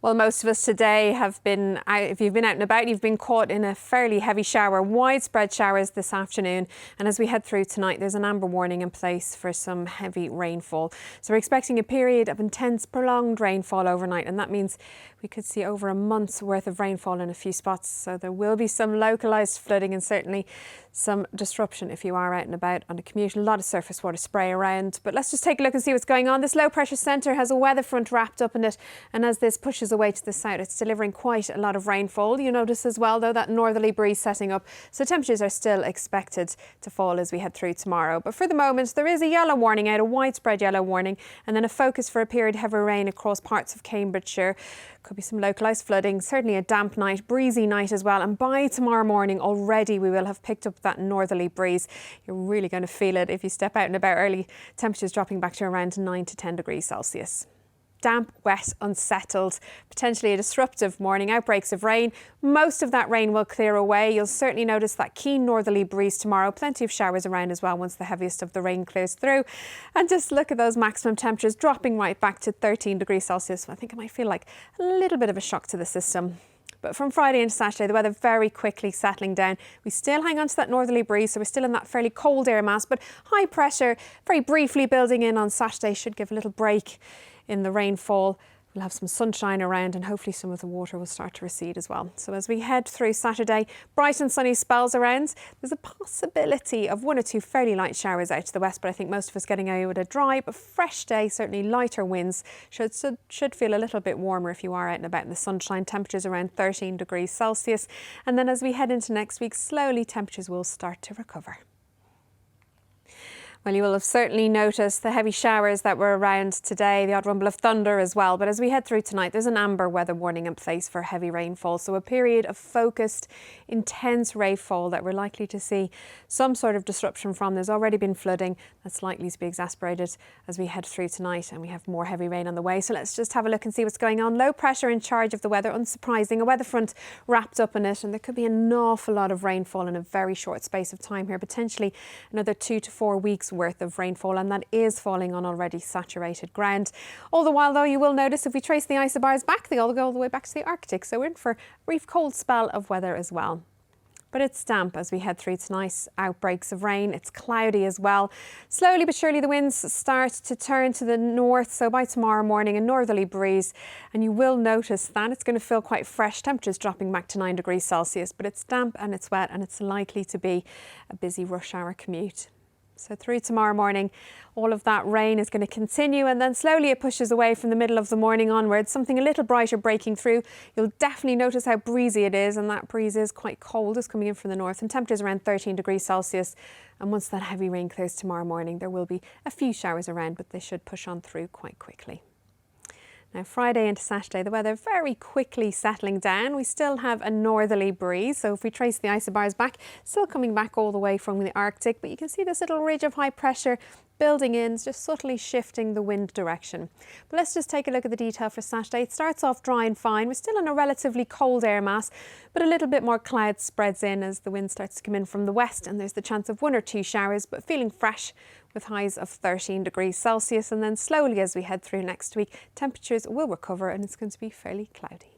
Well, most of us today have been out, if you've been out and about, you've been caught in a fairly heavy shower, widespread showers this afternoon. And as we head through tonight, there's an amber warning in place for some heavy rainfall. So we're expecting a period of intense, prolonged rainfall overnight. And that means we could see over a month's worth of rainfall in a few spots. So there will be some localised flooding and certainly some disruption if you are out and about on a commute. A lot of surface water spray around. But let's just take a look and see what's going on. This low pressure centre has a weather front wrapped up in it. And as this pushes away to the south, it's delivering quite a lot of rainfall. You notice as well, though, that northerly breeze setting up. So temperatures are still expected to fall as we head through tomorrow. But for the moment, there is a yellow warning out, a widespread yellow warning, and then a focus for a period of heavy rain across parts of Cambridgeshire. Could be some localised flooding, certainly a damp night, breezy night as well. And by tomorrow morning already we will have picked up that northerly breeze. You're really going to feel it if you step out and about early. Temperatures dropping back to around 9 to 10 degrees Celsius. Damp, wet, unsettled, potentially a disruptive morning, outbreaks of rain. Most of that rain will clear away. You'll certainly notice that keen northerly breeze tomorrow. Plenty of showers around as well once the heaviest of the rain clears through. And just look at those maximum temperatures dropping right back to 13 degrees Celsius. I think it might feel like a little bit of a shock to the system. But from Friday into Saturday, the weather very quickly settling down. We still hang on to that northerly breeze, so we're still in that fairly cold air mass, but high pressure very briefly building in on Saturday should give a little break in the rainfall. We'll have some sunshine around and hopefully some of the water will start to recede as well. So as we head through Saturday, bright and sunny spells around. There's a possibility of 1 or 2 fairly light showers out to the west, but I think most of us getting away with a dry but fresh day, certainly lighter winds. Should feel a little bit warmer if you are out and about in the sunshine. Temperatures around 13 degrees Celsius. And then as we head into next week, slowly temperatures will start to recover. Well, you will have certainly noticed the heavy showers that were around today, the odd rumble of thunder as well. But as we head through tonight, there's an amber weather warning in place for heavy rainfall. So a period of focused, intense rainfall that we're likely to see some sort of disruption from. There's already been flooding that's likely to be exacerbated as we head through tonight, and we have more heavy rain on the way. So let's just have a look and see what's going on. Low pressure in charge of the weather, unsurprising. A weather front wrapped up in it, and there could be an awful lot of rainfall in a very short space of time here, potentially another 2 to 4 weeks worth of rainfall, and that is falling on already saturated ground. All the while, though, you will notice if we trace the isobars back, they all go all the way back to the Arctic, so we're in for a brief cold spell of weather as well. But it's damp as we head through tonight. Outbreaks of rain. It's cloudy as well. Slowly but surely the winds start to turn to the north. So by tomorrow morning, a northerly breeze. And you will notice that it's going to feel quite fresh. Temperatures dropping back to 9 degrees Celsius. But it's damp and it's wet and it's likely to be a busy rush hour commute. So through tomorrow morning, all of that rain is going to continue, and then slowly it pushes away from the middle of the morning onwards. Something a little brighter breaking through. You'll definitely notice how breezy it is, and that breeze is quite cold. It's coming in from the north, and temperatures around 13 degrees Celsius. And once that heavy rain clears tomorrow morning, there will be a few showers around, but they should push on through quite quickly. Now, Friday into Saturday, the weather very quickly settling down. We still have a northerly breeze. So if we trace the isobars back, still coming back all the way from the Arctic, but you can see this little ridge of high pressure building in, just subtly shifting the wind direction. But let's just take a look at the detail for Saturday. It starts off dry and fine. We're still in a relatively cold air mass, but a little bit more cloud spreads in as the wind starts to come in from the west, and there's the chance of 1 or 2 showers, but feeling fresh with highs of 13 degrees Celsius. And then slowly as we head through next week, temperatures will recover and it's going to be fairly cloudy.